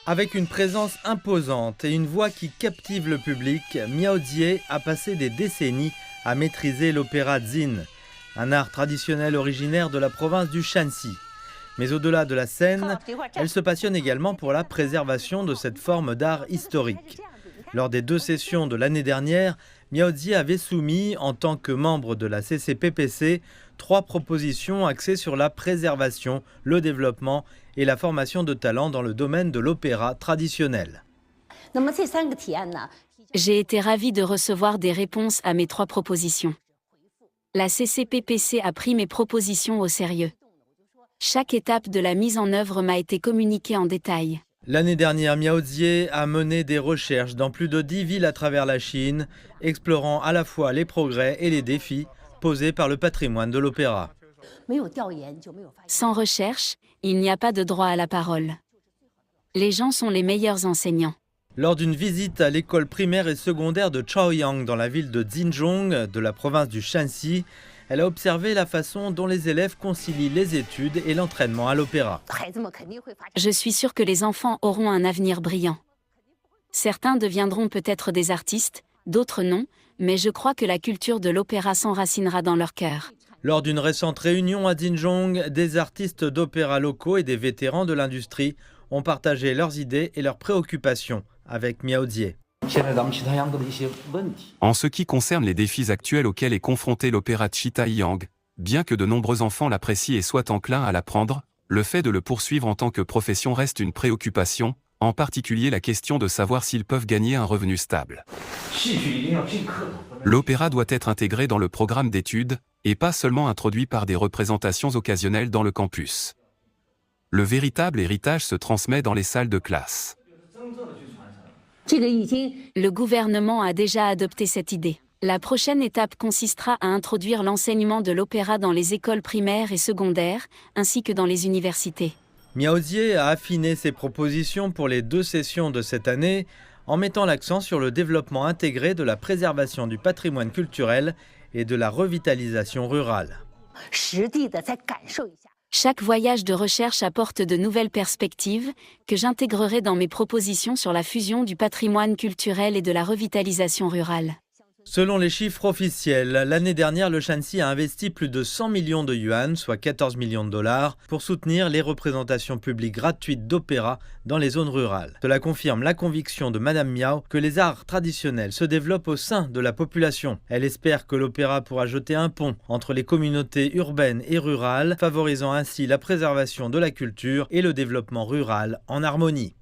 Avec une présence imposante et une voix qui captive le public, Miao Jie a passé des décennies à maîtriser l'opéra Jin, un art traditionnel originaire de la province du Shanxi. Mais au-delà de la scène, elle se passionne également pour la préservation de cette forme d'art historique. Lors des 2 sessions de l'année dernière, Miao Jie avait soumis, en tant que membre de la CCPPC, 3 propositions axées sur la préservation, le développement et la formation de talents dans le domaine de l'opéra traditionnel. J'ai été ravie de recevoir des réponses à mes 3 propositions. La CCPPC a pris mes propositions au sérieux. Chaque étape de la mise en œuvre m'a été communiquée en détail. L'année dernière, Miao Jie a mené des recherches dans plus de 10 villes à travers la Chine, explorant à la fois les progrès et les défis posés par le patrimoine de l'opéra. Sans recherche, il n'y a pas de droit à la parole. Les gens sont les meilleurs enseignants. Lors d'une visite à l'école primaire et secondaire de Chaoyang dans la ville de Jinzhong, de la province du Shanxi, elle a observé la façon dont les élèves concilient les études et l'entraînement à l'opéra. Je suis sûre que les enfants auront un avenir brillant. Certains deviendront peut-être des artistes, d'autres non, mais je crois que la culture de l'opéra s'enracinera dans leur cœur. Lors d'une récente réunion à Jinzhong, des artistes d'opéra locaux et des vétérans de l'industrie ont partagé leurs idées et leurs préoccupations avec Miao Jie. En ce qui concerne les défis actuels auxquels est confronté l'opéra Chitaiyang, bien que de nombreux enfants l'apprécient et soient enclins à l'apprendre, le fait de le poursuivre en tant que profession reste une préoccupation, en particulier la question de savoir s'ils peuvent gagner un revenu stable. L'opéra doit être intégré dans le programme d'études, et pas seulement introduit par des représentations occasionnelles dans le campus. Le véritable héritage se transmet dans les salles de classe. Le gouvernement a déjà adopté cette idée. La prochaine étape consistera à introduire l'enseignement de l'opéra dans les écoles primaires et secondaires, ainsi que dans les universités. Miao Jie a affiné ses propositions pour les 2 sessions de cette année en mettant l'accent sur le développement intégré de la préservation du patrimoine culturel et de la revitalisation rurale. Chaque voyage de recherche apporte de nouvelles perspectives, que j'intégrerai dans mes propositions sur la fusion du patrimoine culturel et de la revitalisation rurale. Selon les chiffres officiels, l'année dernière, le Shanxi a investi plus de 100 millions de yuan, soit 14 millions de dollars, pour soutenir les représentations publiques gratuites d'opéra dans les zones rurales. Cela confirme la conviction de Madame Miao que les arts traditionnels se développent au sein de la population. Elle espère que l'opéra pourra jeter un pont entre les communautés urbaines et rurales, favorisant ainsi la préservation de la culture et le développement rural en harmonie.